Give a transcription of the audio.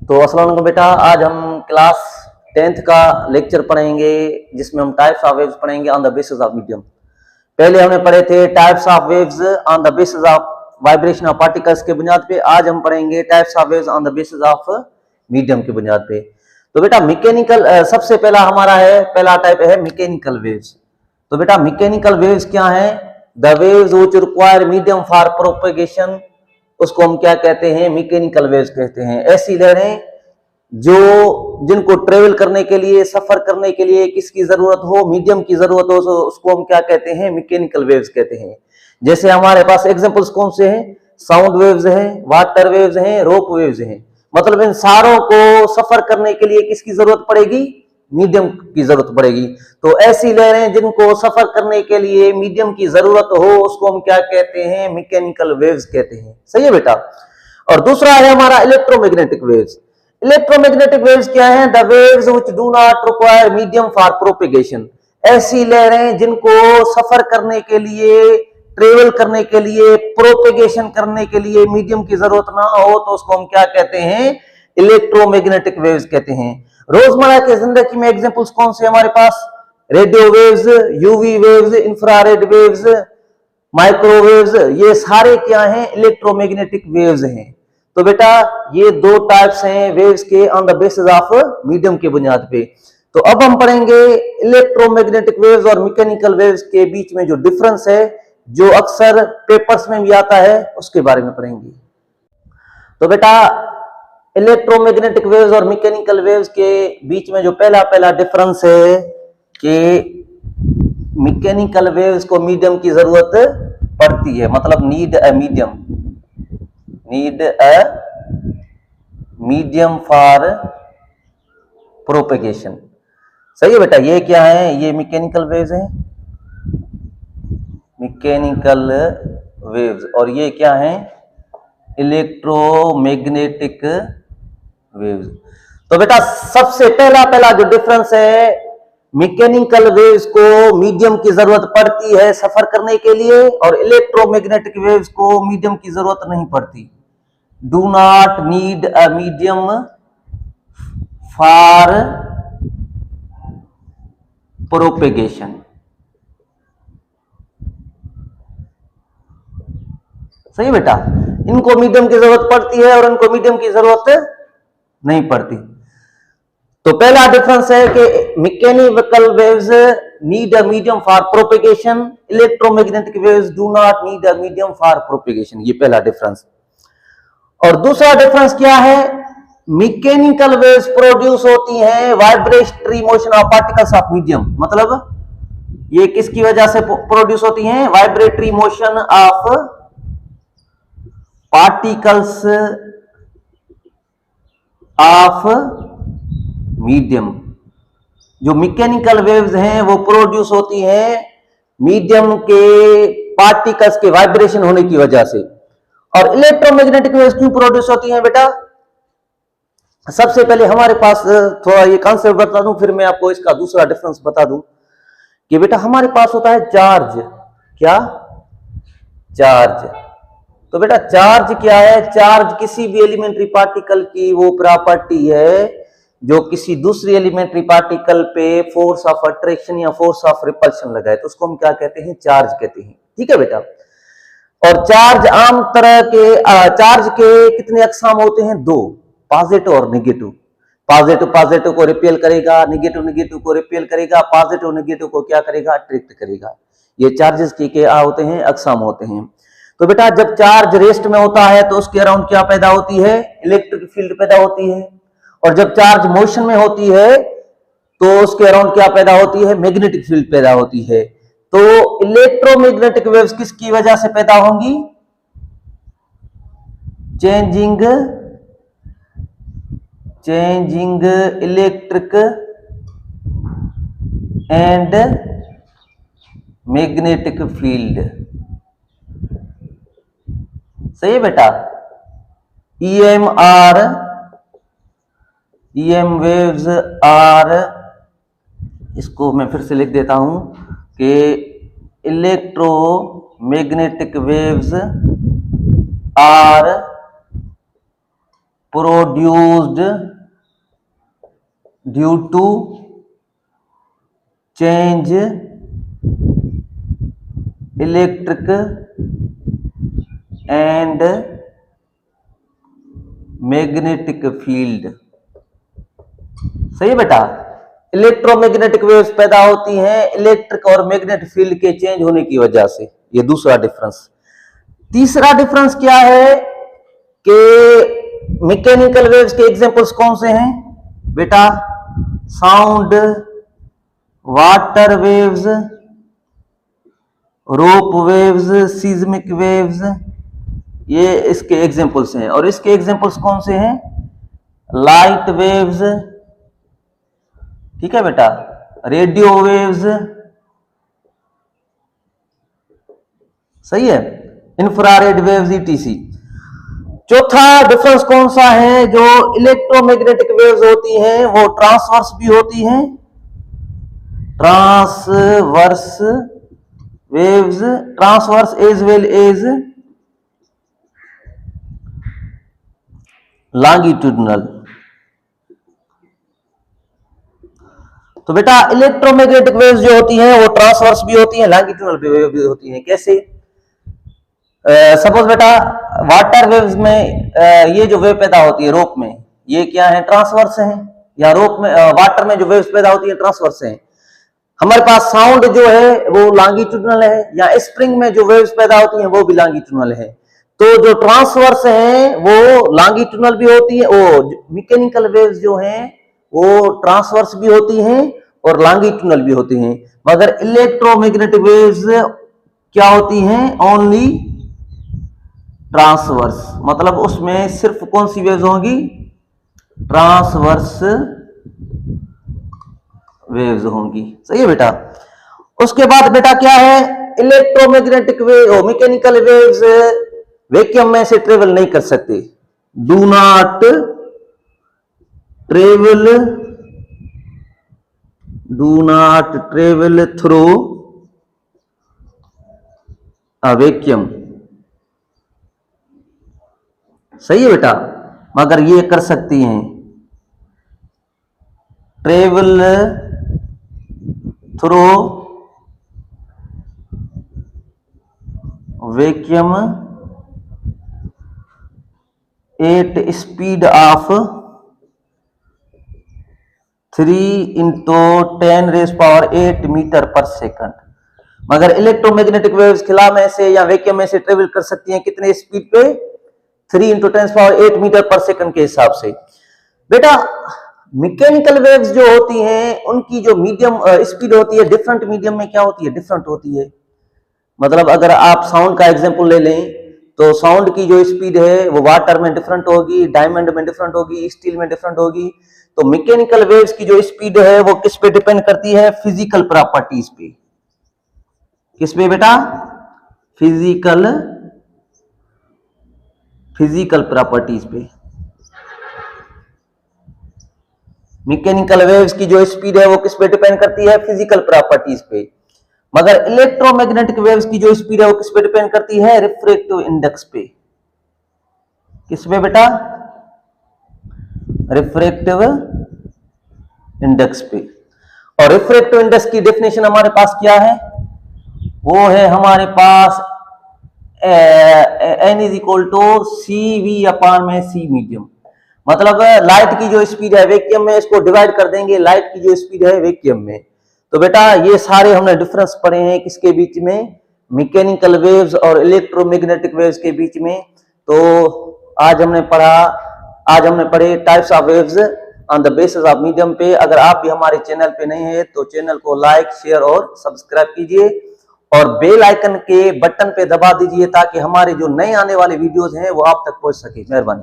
तो अस्सलाम वालेकुम बेटा, आज हम क्लास 10th का लेक्चर पढ़ेंगे जिसमें हम टाइप्स ऑफ वेव्स पढ़ेंगे on the basis of medium. पहले हमने पढ़े थे types of waves on the basis of vibration of particles के बुनियाद पे। आज हम पढ़ेंगे types of waves on the basis of medium के बुनियाद पे। तो बेटा मैकेनिकल सबसे पहला हमारा है, पहला टाइप है मैकेनिकल वेव्स। तो बेटा मैकेनिकल वेव्स क्या है? The waves which require medium for propagation, उसको हम क्या कहते हैं? मैकेनिकल वेव्स कहते हैं। ऐसी लहरें जिनको ट्रेवल करने के लिए, सफर करने के लिए किसकी जरूरत हो? मीडियम की जरूरत हो, उसको हम क्या कहते हैं? मैकेनिकल वेव्स कहते हैं। जैसे हमारे पास एग्जांपल्स कौन से हैं? साउंड वेव्स हैं, वाटर वेव्स हैं, रोप वेव्स हैं। मतलब इन सारों को सफर करने के लिए किसकी जरूरत पड़ेगी? मीडियम की जरूरत पड़ेगी। तो ऐसी लहरें जिनको सफर करने के लिए मीडियम की जरूरत हो, उसको हम क्या कहते हैं? मैकेनिकल वेव्स कहते हैं। सही है बेटा। और दूसरा है हमारा इलेक्ट्रोमैग्नेटिक वेव्स। इलेक्ट्रोमैग्नेटिक वेव्स क्या है? The waves which do not require medium for propagation. ऐसी लहरें जिनको सफर करने के लिए, ट्रेवल करने के लिए, प्रोपेगेशन करने के लिए मीडियम की जरूरत ना हो, तो उसको हम क्या कहते हैं? इलेक्ट्रोमैग्नेटिक वेव्स कहते हैं। रोजमर्रा की जिंदगी में एग्जांपल्स कौन से हमारे पास? Radio waves, UV waves, infrared waves, microwaves, ये सारे क्या हैं? इलेक्ट्रोमैग्नेटिक वेव्स हैं। तो बेटा ये दो टाइप्स हैं वेव्स के on the basis of medium के बुनियाद पे। तो अब हम पढ़ेंगे इलेक्ट्रोमैग्नेटिक वेव्स और मैकेनिकल वेव्स के बीच में जो डिफरेंस है, जो अक्सर पेपर्स में भी आता है, उसके बारे में पढ़ेंगे। तो बेटा इलेक्ट्रोमैग्नेटिक वेव्स और मैकेनिकल वेव्स के बीच में जो पहला डिफरेंस है कि मैकेनिकल वेव्स को मीडियम की जरूरत पड़ती है, मतलब need a medium for propagation. सही है बेटा। ये क्या है? ये मैकेनिकल वेव्स हैं, मैकेनिकल वेव्स। और ये क्या है? Electromagnetic waves. तो बेटा सबसे पहला जो डिफरेंस है, मैकेनिकल वेव्स को मीडियम की जरूरत पड़ती है सफर करने के लिए, और इलेक्ट्रोमैग्नेटिक वेव्स को मीडियम की जरूरत नहीं पड़ती। Do not need a medium for propagation. सही बेटा। इनको मीडियम की जरूरत पड़ती है और इनको मीडियम की जरूरत नहीं पड़ती। तो पहला डिफरेंस है कि mechanical waves need a medium for propagation, electromagnetic waves do not need a medium for propagation. ये पहला डिफरेंस। और दूसरा डिफरेंस क्या है? मैकेनिकल वेव्स प्रोड्यूस होती हैं vibratory motion of particles of medium. मतलब ये किसकी वजह से प्रोड्यूस होती हैं? Vibratory motion of particles of medium. जो मैकेनिकल वेव्स हैं वो प्रोड्यूस होती हैं मीडियम के पार्टिकल्स के वाइब्रेशन होने की वजह से। और इलेक्ट्रोमैग्नेटिक वेव्स क्यों प्रोड्यूस होती हैं बेटा? सबसे पहले हमारे पास थोड़ा ये कॉन्सेप्ट बता दूं, फिर मैं आपको इसका दूसरा डिफरेंस बता दूं कि बेटा हमारे पास होता है चार्ज। क्या? चार्ज। तो बेटा चार्ज क्या है? चार्ज किसी भी एलिमेंट्री पार्टिकल की वो प्रॉपर्टी है जो किसी दूसरी एलिमेंट्री पार्टिकल पे फोर्स ऑफ अट्रैक्शन या फोर्स ऑफ रिपल्शन लगाए, तो उसको हम क्या कहते हैं? चार्ज कहते हैं। ठीक है बेटा। और चार्ज आम तरह के चार्ज के कितने अकसाम होते हैं? दो, पॉजिटिव और नेगेटिव। पॉजिटिव को रिपेल करेगा, नेगेटिव को रिपेल करेगा, पॉजिटिव को क्या करेगा? अट्रैक्ट करेगा। ये चार्जेस के क्या होते हैं? अकसाम होते हैं। तो बेटा जब चार्ज रेस्ट में होता है तो उसके अराउंड क्या पैदा होती है? इलेक्ट्रिक फील्ड पैदा होती है। और जब चार्ज मोशन में होती है तो उसके अराउंड क्या पैदा होती है? मैग्नेटिक फील्ड पैदा होती है। तो इलेक्ट्रोमैग्नेटिक वेव्स किसकी वजह से पैदा होंगी? Changing electric and magnetic field. सही है बेटा। EM वेव्स आर, इसको मैं फिर से लिख देता हूं कि electromagnetic waves are produced due to change electric and magnetic field. सही है बेटा, इलेक्ट्रोमैग्नेटिक वेव्स पैदा होती हैं इलेक्ट्रिक और मैग्नेटिक फील्ड के चेंज होने की वजह से। ये दूसरा डिफरेंस। तीसरा डिफरेंस क्या है कि मैकेनिकल वेव्स के एग्जांपल्स कौन से हैं बेटा? साउंड, वाटर वेव्स, रोप वेव्स, सीज्मिक वेव्स, ये इसके एग्जांपल्स हैं। और इसके एग्जांपल्स कौन से हैं? लाइट वेव्स, ठीक है बेटा, रेडियो वेव्स, सही है, इंफ्रारेड वेव्स, ईटीसी। चौथा डिफरेंस कौन सा है? जो इलेक्ट्रोमैग्नेटिक वेव्स होती हैं वो ट्रांसवर्स भी होती हैं, transverse waves, transverse as well as longitudinal. तो बेटा इलेक्ट्रोमैग्नेटिक वेव्स जो होती हैं वो ट्रांसवर्स भी होती हैं, लॉन्गिट्यूडनल भी होती हैं। कैसे? सपोज बेटा वाटर वेव्स में ये जो वेव पैदा होती है रोप में, ये क्या है? ट्रांसवर्स हैं। या रोप में वाटर में जो वेव्स पैदा होती है ट्रांसवर्स हैं। हमारे पास साउंड जो है वो लॉन्गिट्यूडनल है, या स्प्रिंग में जो वेव्स पैदा होती हैं वो भी लॉन्गिट्यूडनल है। तो जो ट्रांसवर्स हैं वो लॉन्गिट्यूडनल भी होती है, वो मैकेनिकल वेव्स जो हैं वो ट्रांसवर्स भी होती हैं और लॉन्गिट्यूडनल भी होती हैं। मगर इलेक्ट्रोमैग्नेटिक वेव्स क्या होती हैं? Only transverse. मतलब उसमें सिर्फ कौन सी वेव्स होंगी? ट्रांसवर्स वेव्स होंगी। सही है बेटा। उसके बाद बेटा क्या है? Electromagnetic wave, mechanical waves vacuum में से ट्रेवल नहीं कर सकते। Do not travel through a vacuum. सही है बेटा, मगर ये कर सकती हैं, travel through vacuum at speed of 3×10⁸ metre per second. मगर इलेक्ट्रोमैग्नेटिक वेव्स खिला में से या वैक्यूम में से ट्रेवल कर सकती हैं कितने स्पीड पे? 3×10⁸ मीटर पर सेकंड के हिसाब से। बेटा मैकेनिकल वेव्स जो होती हैं उनकी जो मीडियम स्पीड होती है डिफरेंट मीडियम में क्या होती है? डिफरेंट होती है। मतलब अगर आप साउंड का एग्जांपल ले लें तो साउंड की जो स्पीड है वो वाटर में डिफरेंट होगी, डायमंड में डिफरेंट होगी, स्टील में डिफरेंट होगी। तो मैकेनिकल वेव्स की जो स्पीड है वो किस पे डिपेंड करती है? फिजिकल प्रॉपर्टीज पे। किस पे बेटा? फिजिकल प्रॉपर्टीज पे। मैकेनिकल वेव्स की जो स्पीड है वो किस पे डिपेंड करती है? फिजिकल प्रॉपर्टीज पे। मगर इलेक्ट्रोमैग्नेटिक वेव्स की जो स्पीड है वो किस पे डिपेंड करती है? रिफ्रैक्टिव इंडेक्स पे। किस पे बेटा? रिफ्रैक्टिव इंडेक्स पे। और रिफ्रैक्टिव इंडेक्स की डेफिनेशन हमारे पास क्या है? वो है हमारे पास n = CV/c मीडियम। मतलब लाइट की जो स्पीड है वैक्यूम में, इसको डिवाइड कर देंगे लाइट की जो स्पीड है वैक्यूम में। तो बेटा ये सारे हमने डिफरेंस पढ़े हैं किसके बीच में? मैकेनिकल वेव्स और इलेक्ट्रोमैग्नेटिक वेव्स के बीच में। तो आज हमने पढ़े types of waves on the basis of medium पे। अगर आप भी हमारे चैनल पे नए हैं तो चैनल को लाइक, शेयर और सब्सक्राइब कीजिए और बेल आइकन के बटन पे दबा दीजिए ताकि हमारे जो नए आने वाले वीडियोस हैं वो आप तक पहुंच सके। मेहरबानी।